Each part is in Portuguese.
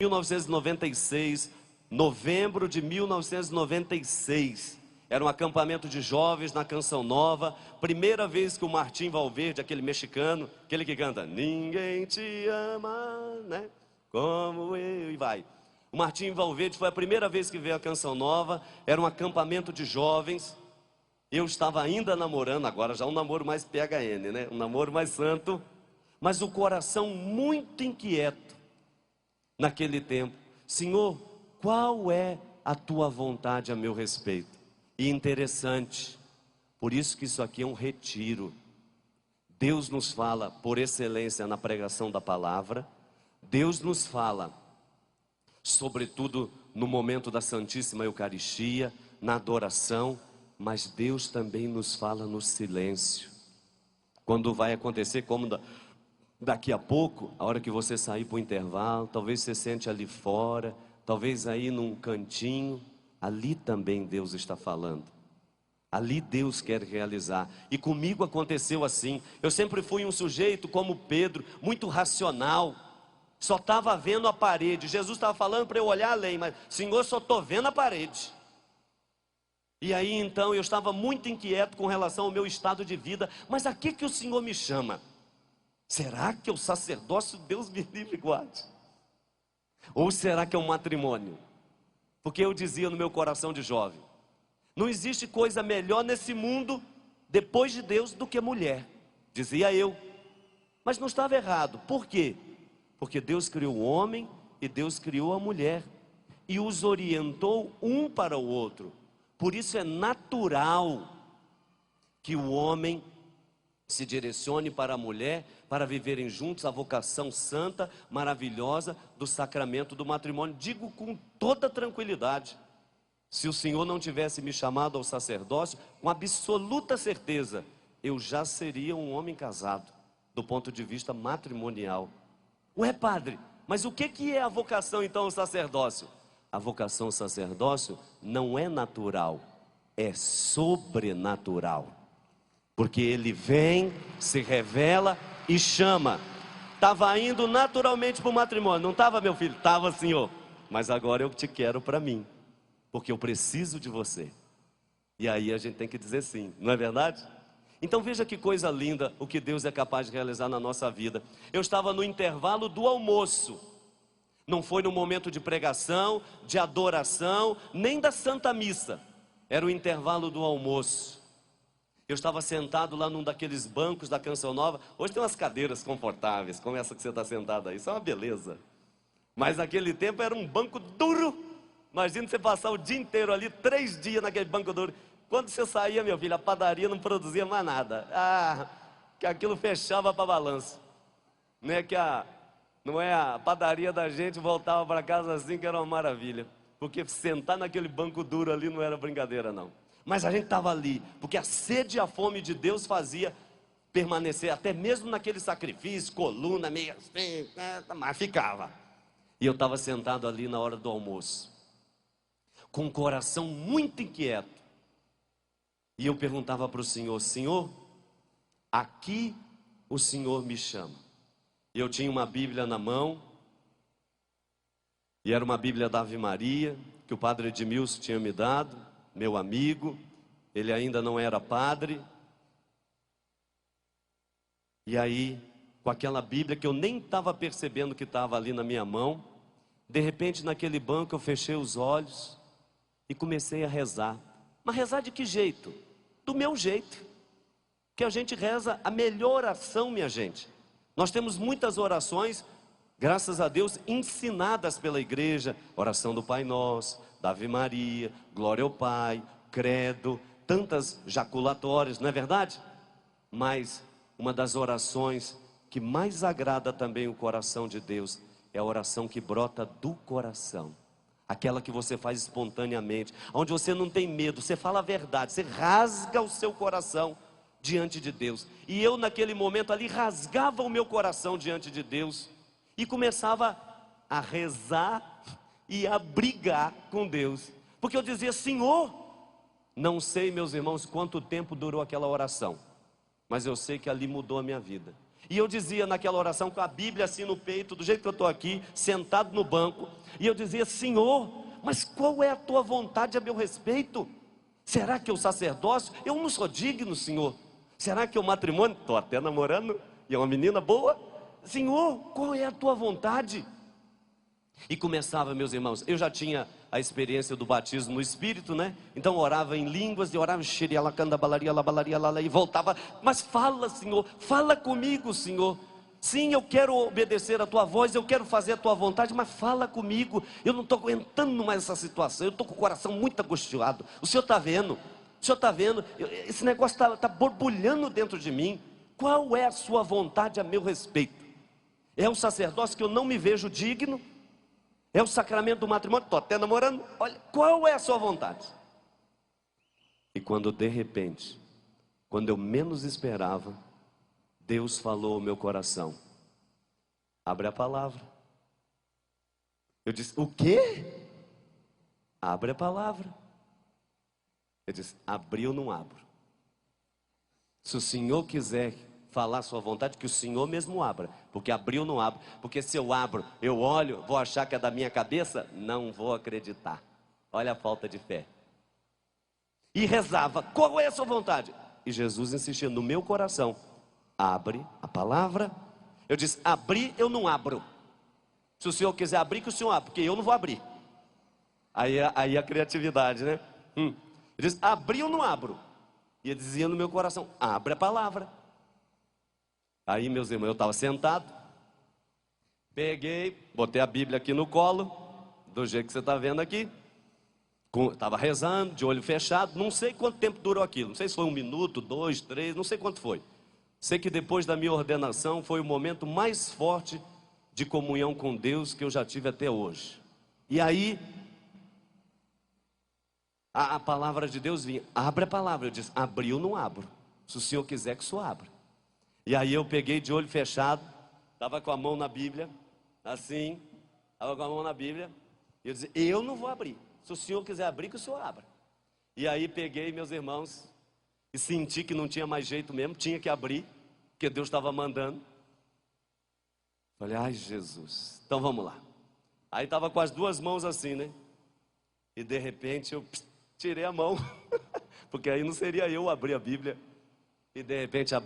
1996, novembro de 1996, era um acampamento de jovens na Canção Nova, primeira vez que o Martim Valverde, aquele mexicano, aquele que canta "Ninguém te ama, né, como eu", e vai. O Martim Valverde foi a primeira vez que veio à Canção Nova, era um acampamento de jovens, eu estava ainda namorando, agora já um namoro mais PHN, né, um namoro mais santo, mas o coração muito inquieto. Naquele tempo, Senhor, qual é a tua vontade a meu respeito? E interessante, por isso que isso aqui é um retiro. Deus nos fala por excelência na pregação da palavra, Deus nos fala, sobretudo no momento da Santíssima Eucaristia, na adoração, mas Deus também nos fala no silêncio. Quando vai acontecer, como daqui a pouco, a hora que você sair para o intervalo, talvez você sente ali fora, talvez aí num cantinho, ali também Deus está falando. Ali Deus quer realizar. E comigo aconteceu assim. Eu sempre fui um sujeito como Pedro, muito racional. Só estava vendo a parede. Jesus estava falando para eu olhar além, mas Senhor, só estou vendo a parede. E aí então eu estava muito inquieto com relação ao meu estado de vida. Mas a que o Senhor me chama? Será que é o sacerdócio? Deus me livre e guarde. Ou será que é um matrimônio? Porque eu dizia no meu coração de jovem, não existe coisa melhor nesse mundo, depois de Deus, do que mulher. Dizia eu. Mas não estava errado. Por quê? Porque Deus criou o homem e Deus criou a mulher. E os orientou um para o outro. Por isso é natural que o homem se direcione para a mulher, para viverem juntos a vocação santa, maravilhosa do sacramento do matrimônio. Digo com toda tranquilidade, se o Senhor não tivesse me chamado ao sacerdócio, com absoluta certeza, eu já seria um homem casado, do ponto de vista matrimonial. Ué, padre, mas o que é a vocação então ao sacerdócio? A vocação ao sacerdócio não é natural, é sobrenatural. Porque ele vem, se revela e chama. Estava indo naturalmente para o matrimônio, não estava, meu filho? Estava, Senhor. Mas agora eu te quero para mim, porque eu preciso de você. E aí a gente tem que dizer sim, não é verdade? Então veja que coisa linda o que Deus é capaz de realizar na nossa vida. Eu estava no intervalo do almoço. Não foi no momento de pregação, de adoração, nem da Santa Missa. Era o intervalo do almoço. Eu estava sentado lá num daqueles bancos da Canção Nova. Hoje tem umas cadeiras confortáveis, como essa que você está sentado aí. Isso é uma beleza. Mas naquele tempo era um banco duro. Imagina você passar o dia inteiro ali, 3 dias naquele banco duro. Quando você saía, meu filho, a padaria não produzia mais nada. Que aquilo fechava para balanço. Não é a padaria da gente voltava para casa assim, que era uma maravilha. Porque sentar naquele banco duro ali não era brincadeira, não. Mas a gente estava ali, porque a sede e a fome de Deus fazia permanecer, até mesmo naquele sacrifício, coluna, meio assim, mas ficava. E eu estava sentado ali na hora do almoço, com o coração muito inquieto. E eu perguntava para o Senhor, Senhor, aqui o Senhor me chama. E eu tinha uma Bíblia na mão, e era uma Bíblia da Ave Maria, que o padre Edmilson tinha me dado, meu amigo, ele ainda não era padre. E aí, com aquela Bíblia que eu nem estava percebendo que estava ali na minha mão, de repente naquele banco eu fechei os olhos e comecei a rezar. Mas rezar de que jeito? Do meu jeito. Que a gente reza a melhor oração, minha gente. Nós temos muitas orações, graças a Deus, ensinadas pela igreja. Oração do Pai Nosso, da Ave Maria, Glória ao Pai, Credo, tantas jaculatórias, não é verdade? Mas uma das orações que mais agrada também o coração de Deus é a oração que brota do coração. Aquela que você faz espontaneamente, onde você não tem medo, você fala a verdade, você rasga o seu coração diante de Deus. E eu naquele momento ali rasgava o meu coração diante de Deus e começava a rezar e a brigar com Deus, porque eu dizia, Senhor, não sei, meus irmãos, quanto tempo durou aquela oração, mas eu sei que ali mudou a minha vida. E eu dizia naquela oração, com a Bíblia assim no peito, do jeito que eu estou aqui, sentado no banco, e eu dizia: Senhor, mas qual é a tua vontade a meu respeito? Será que o sacerdócio? Eu não sou digno, Senhor. Será que o matrimônio? Estou até namorando, e é uma menina boa. Senhor, qual é a tua vontade? E começava, meus irmãos, eu já tinha a experiência do batismo no Espírito, né? Então orava em línguas, e orava e voltava. Mas fala, Senhor, fala comigo, Senhor. Sim, eu quero obedecer a tua voz, eu quero fazer a tua vontade, mas fala comigo. Eu não estou aguentando mais essa situação, eu estou com o coração muito angustiado. O Senhor está vendo, esse negócio está borbulhando dentro de mim. Qual é a sua vontade a meu respeito? É um sacerdócio que eu não me vejo digno? É o sacramento do matrimônio? Estou até namorando. Olha, qual é a sua vontade? E quando de repente, quando eu menos esperava, Deus falou ao meu coração: abre a palavra. Eu disse: o quê? Abre a palavra. Eu disse: abri ou não abro? Se o Senhor quiser falar a sua vontade, que o Senhor mesmo abra. Porque abrir ou não abro? Porque se eu abro, eu olho, vou achar que é da minha cabeça? Não vou acreditar. Olha a falta de fé. E rezava: qual é a sua vontade? E Jesus insistia no meu coração: abre a palavra. Eu disse: abrir, eu não abro. Se o Senhor quiser abrir, que o Senhor abre, porque eu não vou abrir. Aí a criatividade, né? Eu disse: abrir, eu não abro. E ele dizia no meu coração: abre a palavra. Aí, meus irmãos, eu estava sentado, peguei, botei a Bíblia aqui no colo, do jeito que você está vendo aqui. Estava rezando, de olho fechado. Não sei quanto tempo durou aquilo. Não sei se foi 1 minuto, 2, 3, não sei quanto foi. Sei que depois da minha ordenação foi o momento mais forte de comunhão com Deus que eu já tive até hoje. E aí, a palavra de Deus vinha: abre a palavra. Eu disse: abri ou não abro? Se o Senhor quiser que o Senhor abra. E aí eu peguei de olho fechado, estava com a mão na Bíblia, assim, estava com a mão na Bíblia, e eu disse: eu não vou abrir. Se o Senhor quiser abrir, que o Senhor abra. E aí peguei, meus irmãos, e senti que não tinha mais jeito mesmo, tinha que abrir, porque Deus estava mandando. Falei: ai, Jesus, então vamos lá. Aí estava com as duas mãos assim, né? E de repente eu tirei a mão, porque aí não seria eu abrir a Bíblia. E de repente a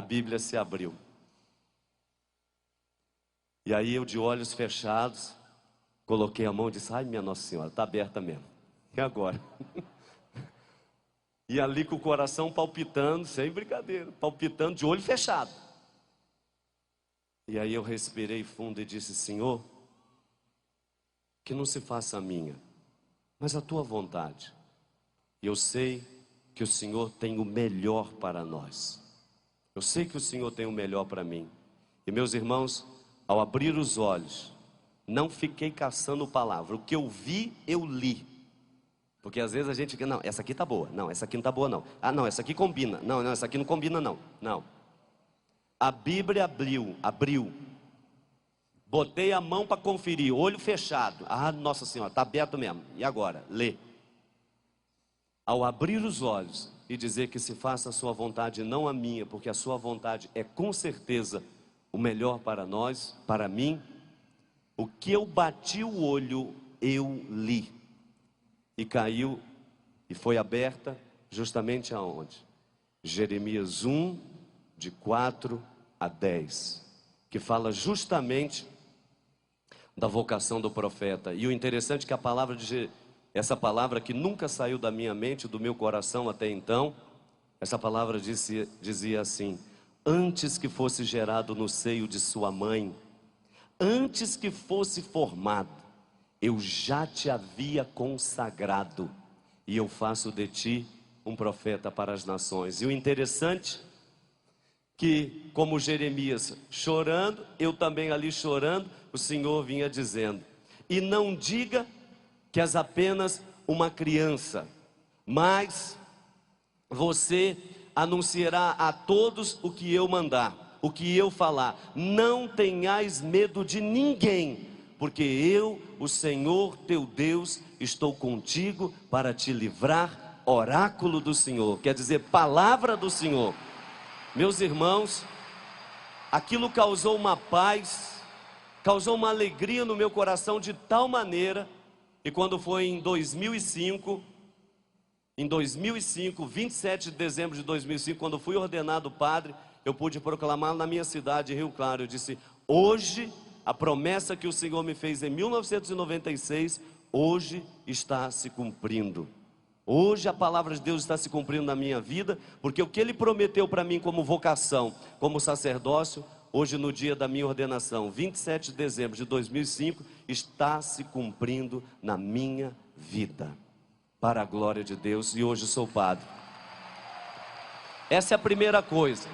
Bíblia se abriu. E aí eu, de olhos fechados, coloquei a mão e disse: ai, minha Nossa Senhora, está aberta mesmo. E agora? E ali com o coração palpitando, sem brincadeira, palpitando, de olho fechado. E aí eu respirei fundo e disse: Senhor, que não se faça a minha, mas a tua vontade. E eu sei que o Senhor tem o melhor para nós. Eu sei que o Senhor tem o melhor para mim. E meus irmãos, ao abrir os olhos, não fiquei caçando palavra. O que eu vi, eu li. Porque às vezes a gente fica: não, essa aqui está boa. Não, essa aqui não está boa não. Ah, não, essa aqui combina. Não, essa aqui não combina não. Não. A Bíblia abriu. Botei a mão para conferir, olho fechado. Ah, Nossa Senhora, está aberto mesmo. E agora? Lê. Ao abrir os olhos e dizer que se faça a sua vontade, não a minha, porque a sua vontade é com certeza o melhor para nós, para mim. O que eu bati o olho, eu li. E caiu, e foi aberta justamente aonde? Jeremias 1, de 4 a 10, que fala justamente da vocação do profeta. E o interessante é que a palavra essa palavra que nunca saiu da minha mente, do meu coração até então, essa palavra dizia assim: antes que fosse gerado no seio de sua mãe, antes que fosse formado, eu já te havia consagrado, e eu faço de ti um profeta para as nações. E o interessante que, como Jeremias chorando, eu também ali chorando, o Senhor vinha dizendo: e não diga que és apenas uma criança, mas você anunciará a todos o que eu mandar, o que eu falar. Não tenhais medo de ninguém, porque eu, o Senhor teu Deus, estou contigo para te livrar. Oráculo do Senhor, quer dizer, palavra do Senhor. Meus irmãos, aquilo causou uma paz, causou uma alegria no meu coração de tal maneira, e quando foi em 2005, 27 de dezembro de 2005, quando fui ordenado padre, eu pude proclamar na minha cidade, Rio Claro, eu disse: hoje, a promessa que o Senhor me fez em 1996, hoje está se cumprindo. Hoje a palavra de Deus está se cumprindo na minha vida, porque o que Ele prometeu para mim como vocação, como sacerdócio, hoje no dia da minha ordenação, 27 de dezembro de 2005, está se cumprindo na minha vida, para a glória de Deus, e hoje sou padre. Essa é a primeira coisa.